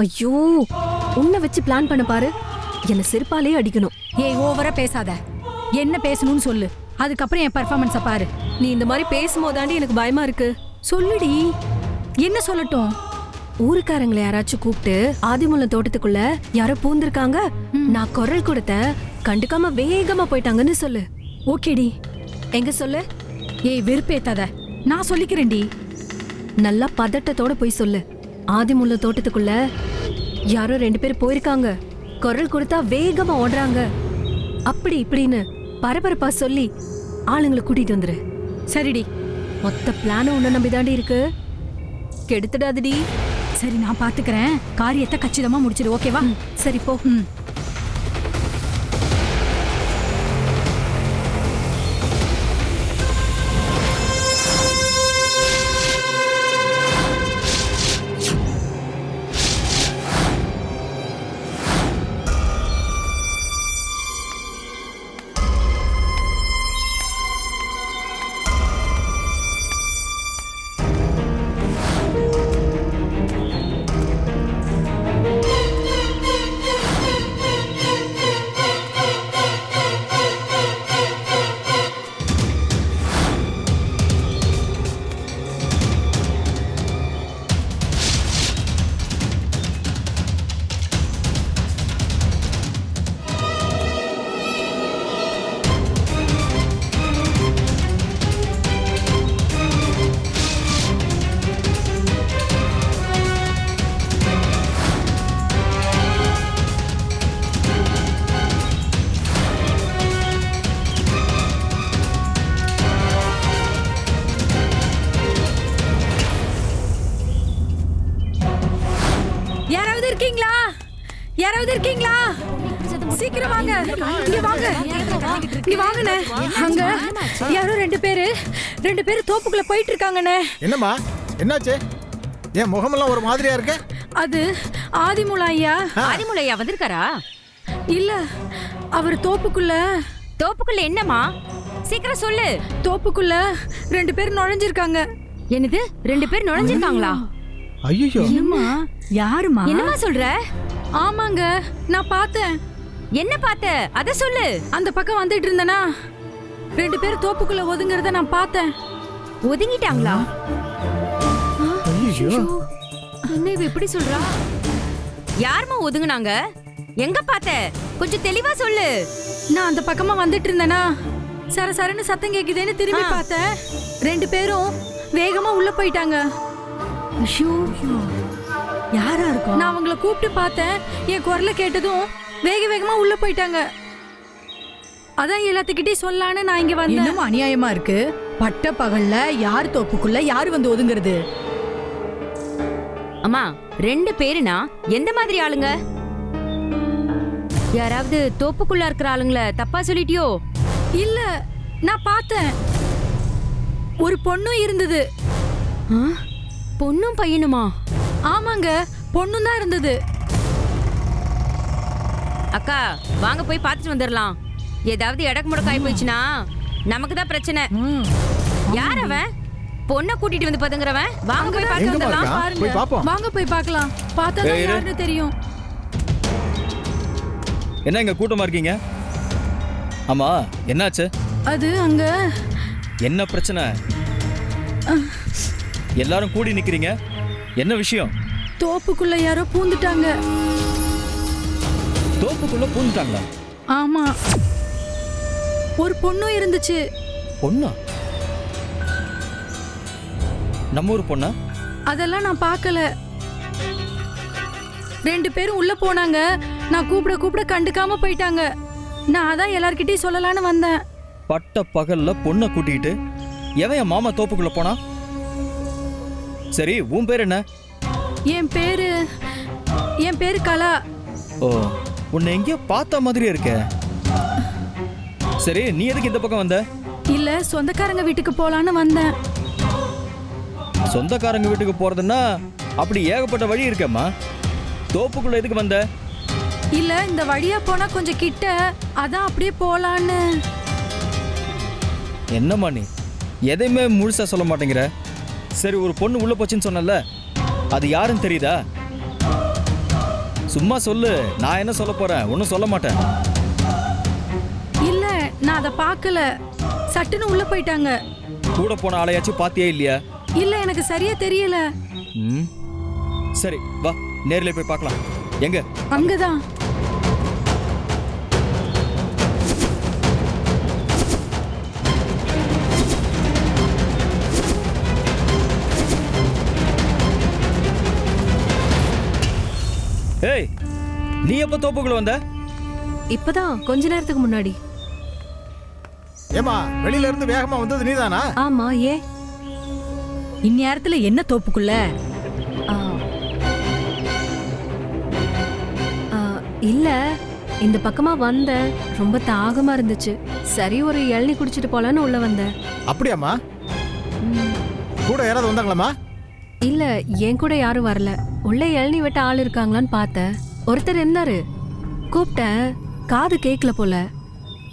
ஐயோ, உன்னை வச்சு பிளான் பண்ண பாரு. என்ன செருப்பாலே அடிக்கணும். ஏய், ஓவரா பேசாத. என்ன பேசணும்னு சொல்லு, அதுக்கப்புறம் என் பர்ஃபார்மன்ஸை பாரு. நீ இந்த மாதிரி பேசும்போதாண்டி எனக்கு பயமா இருக்கு. சொல்லுடி, என்ன சொல்லட்டும்? ஊருக்காரங்களை யாராச்சும் கூப்பிட்டு ஆதிமூலம் தோட்டத்துக்குள்ள யாரோ பூந்திருக்காங்க, நான் குரல் கொடுத்த கண்டுக்காம வேகமா போயிட்டாங்கன்னு சொல்லு. ஓகேடி. எங்க சொல்லு. ஏய், வெறுப்பேத்தாத, நான் சொல்லிக்கிறேன்டி. நல்லா பதட்டத்தோட போய் சொல்லு. ஆதிமூலம் தோட்டத்துக்குள்ள யாரோ 2 பேர் போயிருக்காங்க, குரல் கொடுத்தா வேகமா ஓடுறாங்க, அப்படி இப்படின்னு பரபரப்பா சொல்லி ஆளுங்களை கூட்டிட்டு வந்துரு. சரிடி. மொத்த பிளானும் உன்னை நம்பிதாண்டி இருக்கு. கெடுத்துடாதடி. சரி, நான் பாத்துக்கிறேன். காரியத்தை கச்சிதமா முடிச்சிடு. ஓகேவா? சரி போ. யாராவது இருக்கீங்களா? சீக்கிரம் வாங்க. இங்க வாங்க, இங்க வாங்கண்ணே. அங்க யாரோ 2 பேரு தோப்புக்குள்ள போயிட்டு இருக்காங்கண்ணே. என்னம்மா, என்னாச்சு? என் முகமெல்லாம் ஒரு மாதிரியா இருக்கு. அது ஆதிமூலம் ஐயா. ஆதிமூலம் ஐயா வந்திருக்காரா? இல்ல, அவர் தோப்புக்குள்ள என்னம்மா? சீக்கிரம் சொல்லு. தோப்புக்குள்ள 2 பேர் நுழைஞ்சிருக்காங்க. என்னது, 2 பேர் நுழைஞ்சிருக்காங்களா? ஐயோ, என்னம்மா? யாருமா? என்னம்மா சொல்ற? ஆமாங்க, நான் பார்த்தேன். என்ன பார்த்த? அத சொல்லு. அந்த பக்கம் வந்துட்டு இருந்தனா 2 பேர் தோப்புக்குள்ள ஒதுங்கறத நான் பார்த்தேன். ஒதுங்கிட்டாங்களா? ஐயோ, என்ன இவ எப்படி சொல்றா? யாரும்மா ஒதுங்குனாங்க? எங்க பார்த்த? கொஞ்சம் தெளிவா சொல்லு. நான் அந்த பக்கமா வந்துட்டு இருந்தனா சரசரன்னு சத்தம் கேக்குதேன்னு திரும்பி பார்த்தேன். 2 பேரும் வேகமா உள்ள போயிட்டாங்க. ஐயோ, யாரா இருக்கும்? நான் அவங்கள கூப்பிட்டு பார்த்தேன். என் குரலை கேட்டதும் வேகமா உள்ள போயிட்டாங்க. அதான் எல்லாத்துக்கிட்டையும் சொல்லலான்னு நான் இங்க வந்தேன். இன்னும் அநியாயமா இருக்கு. பட்ட பகல்ல யார் தோப்புக்குள்ள யார் வந்து ஒதுங்கிறது? அம்மா, 2 பேருனா எந்த மாதிரி ஆளுங்க? யாராவது தோப்புக்குள்ள இருக்கிற ஆளுங்கள தப்பா சொல்லிட்டியோ? இல்ல, நான் பார்த்தேன். ஒரு பொண்ணும் இருந்தது. பொண்ணும் பையனுமா? ஆமாங்க, பொண்ணும் தான் இருந்தது. அக்கா, வாங்க போய் பார்த்துட்டு வந்துடலாம். ஏதாவது இடக்கு முடக்கு ஆகி போயிடுச்சுன்னா நமக்கு தான் பிரச்சனை. யார் அவன்? பொண்ணை கூட்டிட்டு வந்து பதுங்குறவன்? வாங்க போய் பார்த்து வந்துடலாம். போய் பாப்போம். வாங்க போய் பார்க்கலாம். பார்த்தா தான் யாருன்னு தெரியும். என்ன இங்க கூட்டமா இருக்கீங்க? ஆமா, என்னாச்சு? அது அங்க என்ன பிரச்சனை? எல்லாரும் கூடி நிக்கிறீங்க, என்ன விஷயம்? தோப்புக்குள்ள யாரோ பூந்துட்டாங்க. தோப்புக்குள்ள பூந்துட்டாங்களா? ஆமா, ஒரு பொண்ணும் இருந்துச்சு. பொண்ணா? நம்ம ஊர் பொண்ணா? அதெல்லாம் நான் பார்க்கல. 2 பேரும் உள்ள போனாங்க. நான் கூப்பிட கண்டுக்காம போயிட்டாங்க. நான் அதான் எல்லார்கிட்டயும் சொல்லலான்னு வந்தேன். பட்ட பகல்ல பொண்ணை கூட்டிட்டு எவன் என் மாமா தோப்புக்குள்ள போனா? சரி, உன் பேர் என்ன? என் பேரு கலா. ஓ, உன்னை எங்கேயோ பார்த்த மாதிரி இருக்க. சரி, நீ எதுக்கு இந்த பக்கம் வந்த? இல்ல, சொந்தக்காரங்க வீட்டுக்கு போலான்னு வந்தேன். சொந்தக்காரங்க வீட்டுக்கு போறதுன்னா அப்படி ஏகப்பட்ட வழி இருக்கேம்மா. தோப்புக்குள்ள எதுக்கு வந்த? இல்ல, இந்த வழியா போனா கொஞ்சம் கிட்ட, அதான் அப்படியே போலான்னு. என்னம்மா நீ எதையுமே முழுசா சொல்ல மாட்டேங்கிற. சரி, ஒரு பொண்ணு உள்ள போச்சுன்னு சொன்னல, அது யாருன்னு தெரியுதா? சும்மா சொல்லு, நான் என்ன சொல்ல போறேன்? ஒன்றும் சொல்ல மாட்டேன். இல்ல நான் அதை பார்க்கல, சட்டுன்னு உள்ள போயிட்டாங்க. கூட போன ஆளையாச்சும் பாத்தியே இல்லையா? இல்ல எனக்கு சரியா தெரியல. ம் சரி வா, நேர்ல போய் பார்க்கலாம். எங்க? அங்கதான். ஏய், நீ எப்ப தோப்புக்குள்ள வந்த? இப்பதான் கொஞ்ச நேரத்துக்கு முன்னாடி. ஏமா வெளியில இருந்து வேகமா வந்தது நீதானா? ஆமா, ஏன்? இந்நேரத்துல என்ன தோப்புக்குள்ள? ஆ. ஆ, இல்ல இந்த பக்கமா வந்தேன், ரொம்ப தாகமா இருந்துச்சு. சரி ஒரு இளநீ குடிச்சிட்டு போலான்னு உள்ள வந்தேன். அப்படியாம்மா? ம், கூட யாராவது வந்தாங்களாம்மா? இல்ல என் கூட யாரும் வரல. உள்ள இளநீ வெட்ட ஆள் இருக்காங்களான்னு பார்த்தேன். ஒருத்தர் இருந்தாரு, கூப்பிட்டேன், காது கேக்கல போல.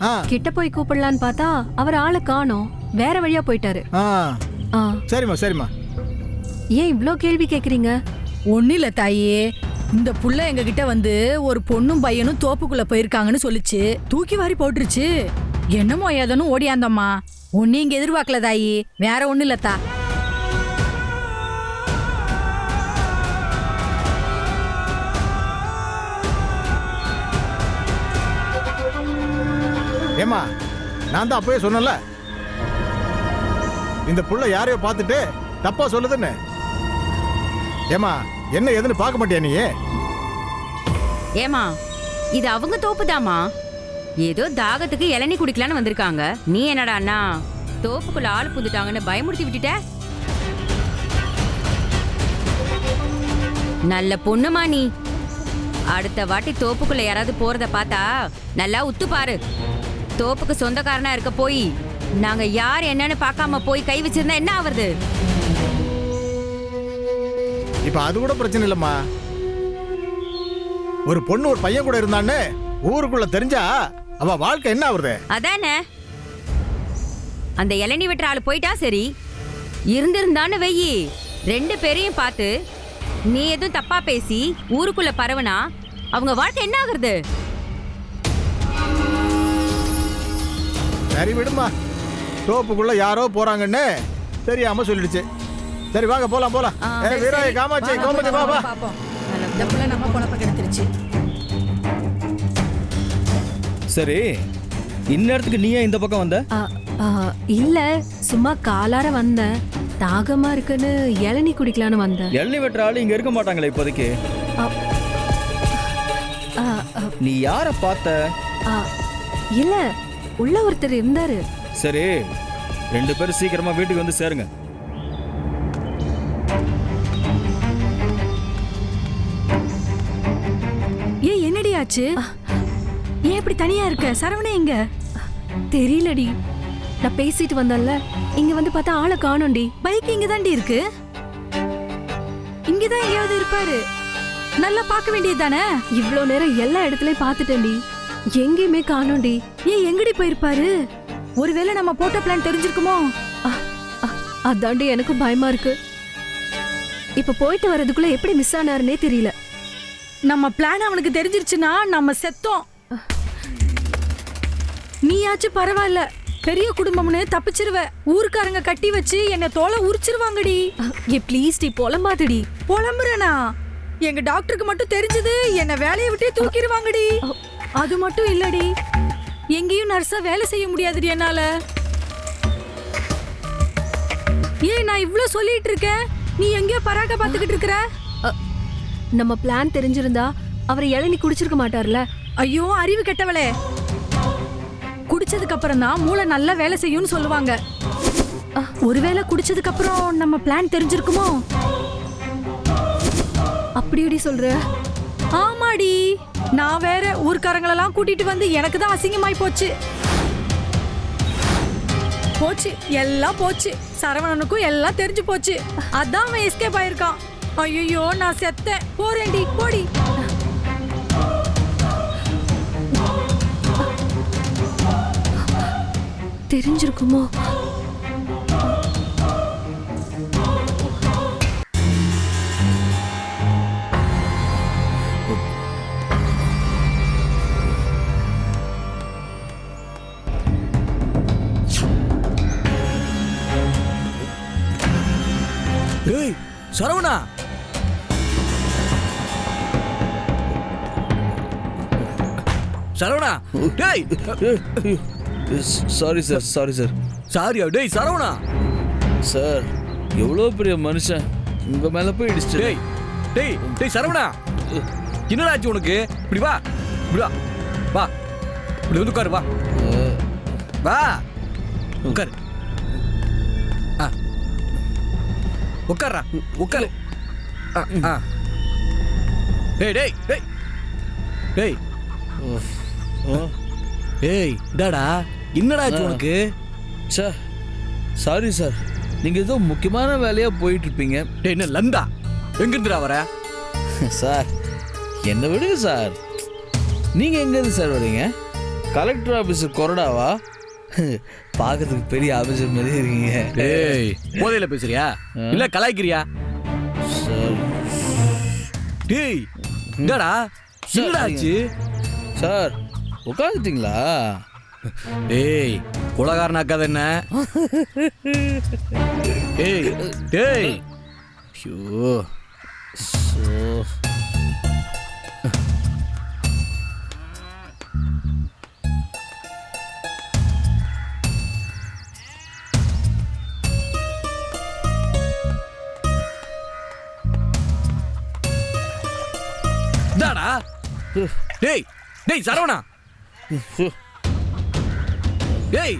ஆ கிட்ட போய் கூப்பிடலான்னு பார்த்தா அவர் ஆளை காணோம், வேற வழியா போயிட்டாரு. ஆ ஆ, சரிம்மா சரிம்மா. ஏன் இவ்ளோ கேள்வி கேக்குறீங்க? ஒன்னும் இல்ல தாயே, இந்த புள்ள எங்க கிட்ட வந்து ஒரு பொண்ணும் பையனும் தோப்புக்குள்ள போயிருக்காங்கன்னு சொல்லிச்சு. தூக்கி வாரி போட்டுருச்சு. என்னமோ ஏதனும் ஓடியாந்தம்மா. ஒன்னும் இங்க எதிர்பார்க்கல தாயி, வேற ஒண்ணும் இல்லத்தா. ஏமா நான் தான் அப்பவே சொன்னல, இந்த புள்ள யாரையோ பார்த்துட்டு தப்பா சொல்லுதுன்னு. ஏமா என்ன ஏதுன்னு பார்க்க மாட்டியா நீ? ஏமா இது அவங்க தோப்புதாமா. ஏதோ தாகத்துக்கு இளநீ குடிக்கலான்னு வந்திருக்காங்க. நீ என்னடா அண்ணா தோப்புக்குள்ள ஆள் புந்துட்டாங்கன்னு பயமுறுத்தி விட்டுட்ட. நல்ல பொண்ணுமா நீ. அடுத்த வாட்டி தோப்புக்குள்ள யாராவது போறத பார்த்தா நல்லா உத்து பாரு. தோப்புக்கு சொந்தக்காரனா இருக்க போய் நாங்க யார் என்னன்னு பார்க்காம போய் கை வச்சிருந்தா என்ன ஆவறது? இப்ப அது கூட பிரச்சனை இல்லம்மா. ஒரு பொண்ணு ஒரு பையன் கூட இருந்தான்னு ஊருக்குள்ள தெரிஞ்சா அவ வாழ்க்கை என்ன ஆகுறது? அதானே, அந்த இளநீ வெட்டுற ஆளு போயிட்டா சரி. இருந்திருந்தான்னு வெயி, 2 பேரையும் பார்த்து நீ எதுவும் தப்பா பேசி ஊருக்குள்ள பரவனா அவங்க வாழ்க்கை என்ன ஆகுறது? சரி விடுமா, தோப்புக்குள்ள யாரோ போறாங்கன்னு தெரியாம சொல்லிடுச்சு. சரி வாங்க போலாம் போலாம். வீராய காமாட்சி கோமதி பாபா. பாப்போம். இந்த புள்ள நம்ம பொணப்ப கெடுத்துருச்சு. சரி, இந்நேரத்துக்கு நீ ஏன் இந்த பக்கம் வந்த? ஆ, ஆ, இல்ல சும்மா காலார வந்தேன், தாகமா இருக்குன்னு இளநீ குடிக்கலான்னு வந்தேன். எள்ளி வெட்டுற ஆளு இங்க இருக்க மாட்டாங்களே இப்போதைக்கு. ஆ, ஆ, ஆ, நீ யார பார்த்த? ஆ, இல்ல உள்ள ஒருத்தர் இருந்தாரு. சரி, 2 பேரும் சீக்கிரமா வீட்டுக்கு வந்து சேருங்க. ஏன் என்னடி ஆச்சு? ஏன் இப்படி தனியா இருக்க? சரவணே எங்க? தெரியலடி, நான் பேசிட்டு வந்தேன்ல, இங்க வந்து பார்த்தா ஆளை காணோண்டி. பைக் இங்க தாண்டி இருக்கு. இங்கதான் எங்கேயாவது இருப்பாரு. நல்லா பார்க்க வேண்டியது தானே? இவ்ளோ நேரம் எல்லா இடத்துலயும் பார்த்துட்டேன்டி, எங்கேயுமே காணோண்டி. ஏன் எங்கடி போயிருப்பாரு? ஒருவேளை நம்ம போட்ட பிளான் தெரிஞ்சிருக்குமோ? ஆ, ஆ, அதாண்டி எனக்கு பயமா இருக்கு. இப்ப போயிட்டு வர்றதுக்குள்ள எப்படி மிஸ் ஆனாருன்னே தெரியல. நம்ம பிளான் அவனுக்கு தெரிஞ்சிருச்சுன்னா நம்ம செத்தோம். நீயாச்சும் பரவாயில்ல, பெரிய குடும்பம்னு தப்பிச்சிருவ. ஊருக்காரங்க கட்டி வச்சு என்ன தோலை உரிச்சிருவாங்கடி. ஏ ப்ளீஸ் டி, புலம்பாதடி. புலம்புறனா? எங்க டாக்டருக்கு மட்டும் தெரிஞ்சது என்ன வேலையை விட்டே தூக்கிடுவாங்கடி. அது மட்டும் இல்லடி, எங்கேயும் நர்ஸா வேலை செய்ய முடியாதுடி என்னால. ஏன் நான் இவ்ளோ சொல்லிட்டு இருக்கேன், நீ எங்கேயோ பராக்க பாத்துக்கிட்டு இருக்கிற? நம்ம பிளான் தெரிஞ்சிருந்தா அவர் இளநீ குடிச்சிருக்க மாட்டார்ல. ஐயோ அறிவு கெட்டவளே, குடிச்சதுக்கு அப்புறம் தான் மூளை நல்லா வேலை செய்யும்னு சொல்லுவாங்க. ஒருவேளை குடிச்சதுக்கு அப்புறம் நம்ம பிளான் தெரிஞ்சிருக்குமோ? அப்படியடி சொல்ற? ஆமாடி, நான் வேற ஊர்க்காரங்களெல்லாம் கூட்டிட்டு வந்து எனக்கு தான் அசிங்கமாய் போச்சு. போச்சு, எல்லாம் போச்சு. சரவணனுக்கும் எல்லாம் தெரிஞ்சு போச்சு. அதான் அவன் எஸ்கேப் ஆயிருக்கான். ஐயோ நான் செத்தேன். போறேன்டி, போடி. தெரிஞ்சிருக்குமோ? டேய் சரவணா, சரவணா, டேய் சாரி சார், சாரி சார். சாரியா? டேய் சரவணா, சார் எவ்வளோ பெரிய மனுஷன் உங்கள் மேலே போய் இடிச்சிட்டு. டேய் டேய் டேய் சரவணா, என்னடா ஆச்சு உனக்கு? இப்படி வா, இப்படி வா, வா, இப்படி வந்து உட்காரு, வா வா, உட்காரு. ஆ உட்கார்றா, உட்காரு. ஆ டேய் டேய் டேய் டேய் ஏய் டாடா, என்னடா ஆச்சு உனக்கு? சே சாரி சார், நீங்கள் ஏதோ முக்கியமான வேலையாக போயிட்டுருப்பீங்க. டேய் என்ன லந்தா, எங்கிருந்துடா வர? சார் என்ன விடுங்க சார். நீங்கள் எங்கேருந்து சார் வரீங்க? கலெக்டர் ஆஃபீஸர் கொறடாவா? பார்க்கறதுக்கு பெரிய ஆஃபீஸர் மாதிரி இருக்கீங்க. டேய் போதையில பேசுறியா இல்ல கலாய்க்கிறியா? சார் டேய் என்னடா, என்னடா ஆச்சு? சார் உட்காந்துட்டீங்களா? டேய் குலகாரனாக்காத என்ன? டேய் டேய் ஐயோ டாடா. டேய் டேய் சரவணா, டேய்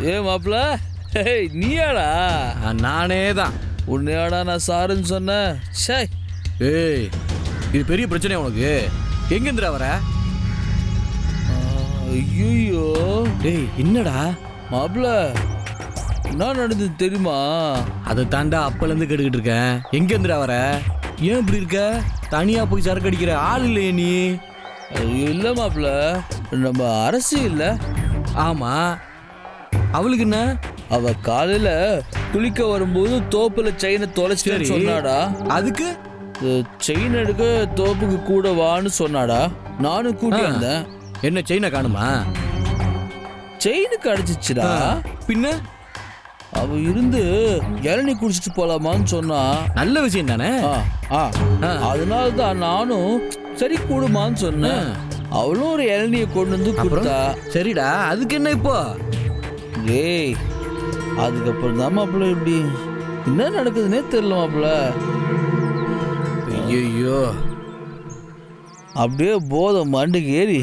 ஏ மாப்பிள்ள, ஏய் நீயாடா? நானே தான். உன்னையாடா நான் சாருன்னு சொன்னேன். ஷே ஏய் இது பெரிய பிரச்சனை உனக்கு. எங்கேருந்துடா வர? ஐயோ டேய் என்னடா மாப்பிள்ள, என்ன நடந்தது தெரியுமா? அதை தாண்டா அப்பலேருந்து கேட்டுக்கிட்டு இருக்கேன். எங்கேருந்துடா வர? ஏன் இப்படி இருக்க? தனியா போய் சரக்கு அடிக்கிற ஆள் இல்லையே நீ? இல்லை மாப்பிள்ள, நம்ம அரசு இல்லை. ஆமா, அவளுக்கு என்ன? அவ காலையில குளிக்க வரும்போது தோப்புல செயினை தொலைச்சிட்டு சொன்னாடா. அதுக்கு செயின் எடுக்க தோப்புக்கு கூட வான்னு சொன்னாடா. நானும் கூட்டி வந்தேன். என்ன செயினை காணுமா? செயினுக்கு அடிச்சிச்சுடா. பின்ன அவ இருந்து இளநீ குடிச்சிட்டு போலாமான்னு சொன்னா. நல்ல விஷயம் தானே. அதனால தான் நானும் சரி கூடுமான்னு சொன்னேன். அவளும் ஒரு இளநிய கொண்டு வந்து கொடுத்தா. சரிடா, அதுக்கு என்ன இப்போ? ஏய் அதுக்கப்புறம் தான் மாப்பிள்ள இப்படி என்ன நடக்குதுன்னே தெரியல மாப்பிள்ள. ஐயோ அப்படியே போதை மண்டைக்கு ஏறி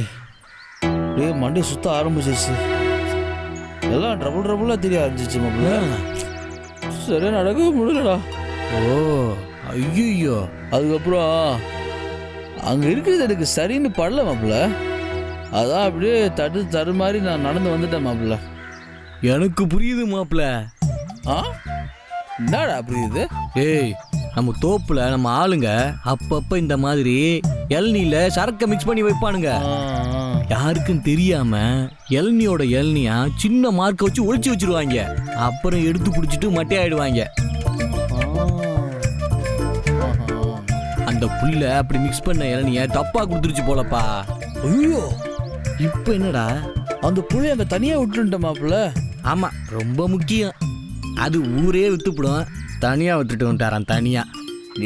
அப்படியே மண்டை சுத்த ஆரம்பிச்சிச்சு. எல்லாம் ட்ரபுளாக தெரிய ஆரம்பிச்சிச்சு மாப்பிள்ள. சரியா நடக்கவே முடியலடா. ஓ ஐயோ. அதுக்கப்புறம் அங்கே இருக்கிறது எனக்கு சரின்னு படல மாப்பிள்ள. அதான் அப்படியே தடு மாதிரி நான் நடந்து வந்துட்டேன் மாப்பிள்ள. எனக்கு புரியுது மாப்பிள்ள. என்னடா புரியுது? ஏய் நம்ம தோப்புல நம்ம ஆளுங்க அப்பப்ப இந்த மாதிரி இளநீல சரக்க மிக்ஸ் பண்ணி வைப்பானுங்க. யாருக்கும் தெரியாம இளநியோட இளநியா சின்ன மார்க்க வச்சு ஒளிச்சு வச்சிருவாங்க. அப்புறம் எடுத்து குடிச்சிட்டு மட்டையாயிடுவாங்க. அந்த புள்ள அப்படி மிக்ஸ் பண்ண இளநிய தப்பா கொடுத்துருச்சு போலப்பா. ஐயோ இப்ப என்னடா? அந்த புள்ளை அங்க தனியா விட்டுட்ட மாப்பிள்ள. ஆமா ரொம்ப முக்கியம். அது ஊரே வித்துப்படும். தனியா விட்டுட்டு வந்துட்டாரான். தனியா?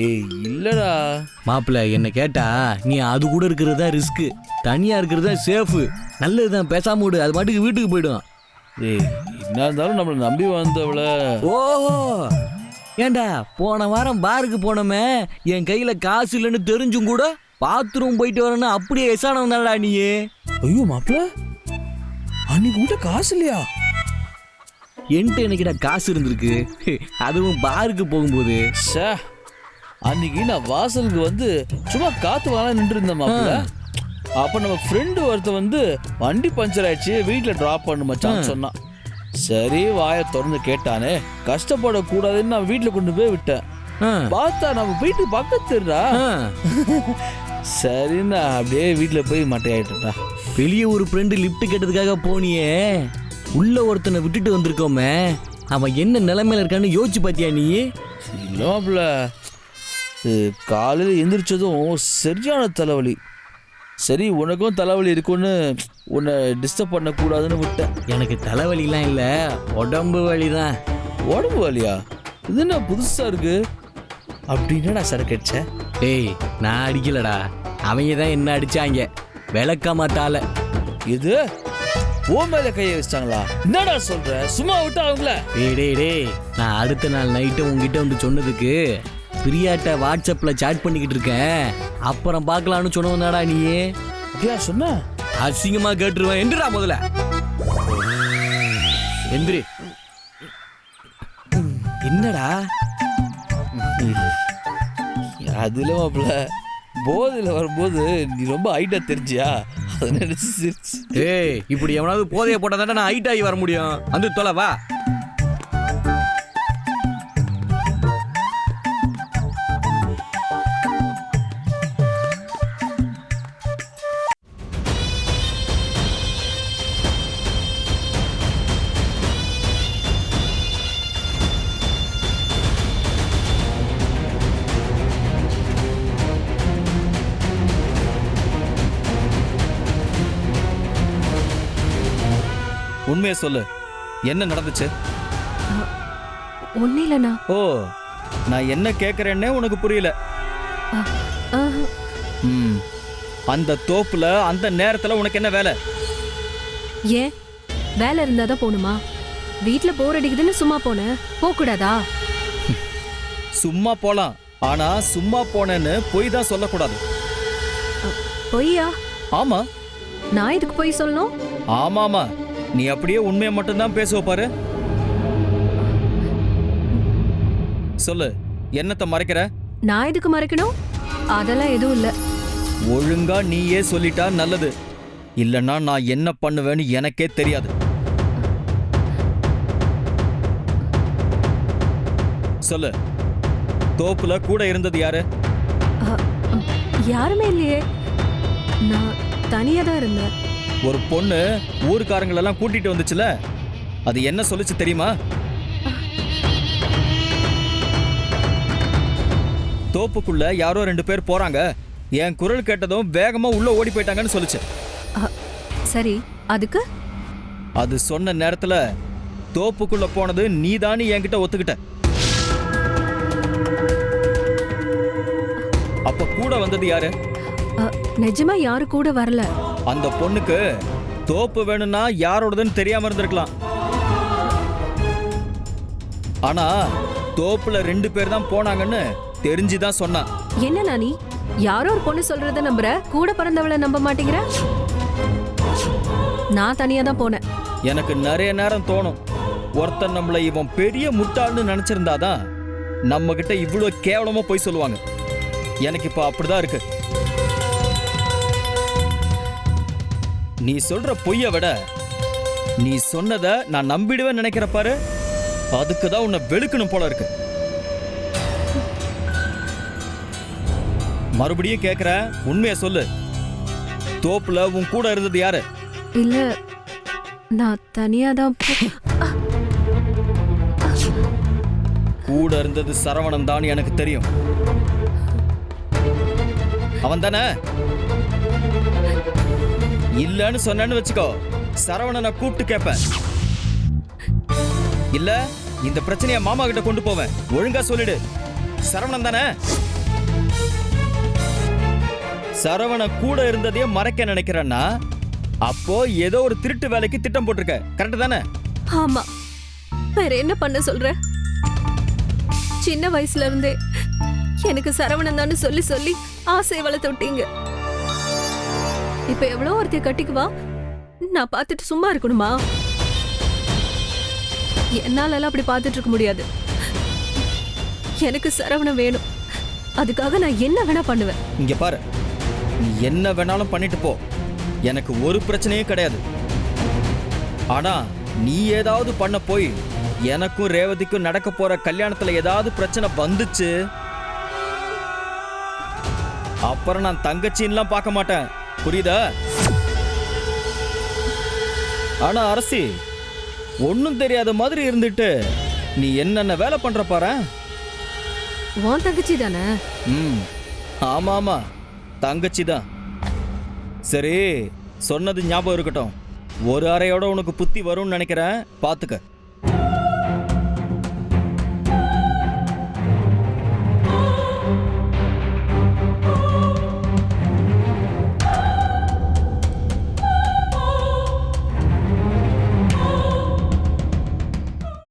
ஏய் இல்லடா மாப்பிள்ள, என்ன கேட்டா நீ அது கூட இருக்கிறது தான் ரிஸ்க், தனியா இருக்கிறது தான் சேஃபு. நல்லதுதான், பேசாம விடு, அது பாட்டுக்கு வீட்டுக்கு போயிடும். ஏய் என்ன இருந்தாலும் நம்மளை நம்பி வந்தவள. ஓஹோ, ஏண்டா போன வாரம் பாருக்கு போனோமே, என் கையில காசு இல்லைன்னு தெரிஞ்சும் கூட பாத்ரூம் போயிட்டு வரேன்னு அப்படியே எசானம் தானடா நீ. ஐயோ மாப்பிள்ள, அன்னைக்கு கூட காசு இல்லையா? என்கிட்ட என்னைக்கிட்ட காசு இருந்திருக்கு, அதுவும் பாருக்கு போகும்போது. சே, அன்னைக்கு நான் வாசலுக்கு வந்து சும்மா காத்து வாங்க நின்று இருந்தேன் மாப்பிள்ள. அப்ப நம்ம ஃப்ரெண்டு ஒருத்த வந்து வண்டி பஞ்சர் ஆயிடுச்சு, வீட்டுல டிராப் பண்ணு மச்சான்னு சொன்னான். சரி வாயை திறந்து கேட்டானே, கஷ்டப்படக்கூடாதுன்னு நான் வீட்டுல கொண்டு போய் விட்டேன். பார்த்தா நம்ம வீட்டு பக்கத்துடா. சரி நான் அப்படியே வீட்டுல போய் மட்டையாயிட்டா. வெளியே ஒரு ஃப்ரெண்டு லிஃப்ட் கேட்டதுக்காக போனியே, உள்ள ஒருத்தனை விட்டுட்டு வந்திருக்கோமே, அவன் என்ன நிலைமையில இருக்கான்னு யோசிச்சு பாத்தியா நீ? இல்லை மாப்பிள்ள, காலையில் எந்திரிச்சதும் சரியான தலைவலி. சரி உனக்கும் தலைவலி இருக்குன்னு உன்னை டிஸ்டர்ப் பண்ணக்கூடாதுன்னு விட்டேன். எனக்கு தலைவலிலாம் இல்லை, உடம்பு வலி தான். உடம்பு வலியா? இது என்ன புதுசா இருக்கு? அப்படின்னா நான் சரக்கு அடிச்சேன். டேய் நான் அடிக்கலடா, அவங்க தான் என்ன அடிச்சாங்க. விளக்கமாத்தால இது ஓ மேல கையை வச்சிட்டாங்களா? என்னடா சொல்ற? சும்மா விட்டு அவங்கள. டேய் நான் அடுத்த நாள் நைட்டு உங்ககிட்ட வந்து சொன்னதுக்கு பிரியாட்ட வாட்ஸ்அப்ல சாட் பண்ணிக்கிட்டு இருக்கேன், அப்புறம் பார்க்கலான்னு சொன்னவனாடா நீ. அப்படியா சொன்ன? அசிங்கமா கேட்டுருவேன். எந்திரா முதல்ல, எந்திரி. என்னடா அதுல மாப்பிள்ள போதையில வரும்போது நீ ரொம்ப ஹைட்டா தெரிஞ்சியா, அதை நினைச்சு சிரிச்சு. ஏய் இப்படி எவனாவது போதைய போட்டா தானே நான் ஹைட் ஆகி வர முடியும். வந்து தொலை வா. உண்மையை சொல்லு, என்ன நடந்துச்சு? ஒன்னும் இல்லண்ணா. ஓ, நான் என்ன கேட்கறேன்னே உனக்கு புரியல. அந்த தோப்புல அந்த நேரத்துல உனக்கு என்ன வேலை? ஏன் வேலை இருந்தாதான் போகணுமா? வீட்டுல போர் அடிக்குதுன்னு சும்மா போனேன், போக கூடாதா? சும்மா போலாம், ஆனா சும்மா போனேன்னு பொய் தான் சொல்லக்கூடாது. பொய்யா? ஆமா. நான் இதுக்கு போய் சொல்லணும்? ஆமாமா, நீ அப்படியே உண்மையை மட்டும்தான் பேசுவ பாரு. சொல்லு, என்னத்த மறைக்கிற? நான் இதுக்கு மறைக்கணும்? அதெல்லாம் எதுவும் இல்ல. ஒழுங்கா நீயே சொல்லிட்டா நல்லது, இல்லைன்னா நான் என்ன பண்ணுவேன்னு எனக்கே தெரியாது. சொல்லு, தோப்புல கூட இருந்தது யாரு? யாருமே இல்லையே, நான் தனியா தான் இருந்தேன். ஒரு பொண்ணு ஊருக்காரங்களெல்லாம் கூட்டிட்டு வந்துச்சுல, அது என்ன சொல்லுச்சு தெரியுமா? தோப்புக்குள்ள யாரோ 2 பேர் போறாங்க, என் குரல் கேட்டதும் வேகமா உள்ள ஓடி போயிட்டாங்கன்னு சொல்லுச்சு. சரி, அதுக்கு? அது சொன்ன நேரத்துல தோப்புக்குள்ள போனது நீதானு என்கிட்ட ஒத்துக்கிட்ட. அப்ப கூட வந்தது யாரு? நிஜமா யாரு கூட வரல. அந்த பொண்ணுக்கு தோப்பு வேணும்னா யாரோடதுன்னு தெரியாம இருந்திருக்கலாம். ஆனா தோப்புல 2 பேர் தான் போனாங்கன்னு தெரிஞ்சுதான் சொன்னா. என்ன நானி, யாரோ ஒரு பொண்ணு சொல்றத நம்புற, கூட பிறந்தவளை நம்ப மாட்டேங்கிற? நான் தனியா தான் போனேன். எனக்கு நிறைய நேரம் தோணும், ஒருத்தன் நம்மள இவன் பெரிய முட்டாள்னு நினைச்சிருந்தாதான் நம்ம கிட்ட இவ்வளவு கேவலமா போய் சொல்லுவாங்க. எனக்கு இப்ப அப்படிதான் இருக்கு. நீ சொல்ற பொய்ய விட நீ சொன்னதை நான் நம்பிடுவேன் நினைக்கிற பாரு, அதுக்குதான் உன்னை வெளுக்கணும் போல இருக்கு. மறுபடியும் கேக்குற, உண்மையை சொல்லு, தோப்புல உன் கூட இருந்தது யாரு? இல்ல, நான் தனியா தான் கூட இருந்தது சரவணன் தான் எனக்கு தெரியும். அவன் தானே? இல்லன்னு சொன்னேன்னு வச்சுக்கோ, சரவணனை கூப்பிட்டு கேட்பேன். இல்ல இந்த பிரச்சனைய மாமா கிட்ட கொண்டு போவேன். ஒழுங்கா சொல்லிடு, சரவணன் தானே? சரவண கூட இருந்ததையே மறைக்க நினைக்கிறேன்னா அப்போ ஏதோ ஒரு திருட்டு வேலைக்கு திட்டம் போட்டிருக்க, கரெக்ட் தானே? ஆமா, வேற என்ன பண்ண சொல்ற? சின்ன வயசுல இருந்தே எனக்கு சரவணன் தான் சொல்லி சொல்லி ஆசை வளர்த்து விட்டீங்க. இப்ப எவ்வளோ ஒருத்தைய கட்டிக்குவா, நான் பார்த்துட்டு சும்மா இருக்கணுமா? என்னால அப்படி பார்த்துட்டு இருக்க முடியாது. எனக்கு சரவணன் வேணும், அதுக்காக நான் என்ன வேணா பண்ணுவேன். இங்க பாரு, நீ என்ன வேணாலும் பண்ணிட்டு போ, எனக்கு ஒரு பிரச்சனையும் கிடையாது. ஆனா நீ ஏதாவது பண்ண போய் எனக்கும் ரேவதிக்கும் நடக்க போற கல்யாணத்துல ஏதாவது பிரச்சனை வந்துச்சு, அப்புறம் நான் தங்கச்சின்லாம் பார்க்க மாட்டேன், புரியுதா? ஆனா அரசி, ஒன்னும் தெரியாத மாதிரி இருந்துட்டு நீ என்னென்ன வேலை பண்ற பாரு. உன் தங்கச்சி தானே? ஆமா ஆமா, தங்கச்சி தான். சரி, சொன்னது ஞாபகம் இருக்கட்டும், ஒரு அறையோட உனக்கு புத்தி வரும்னு நினைக்கிறேன், பாத்துக்க.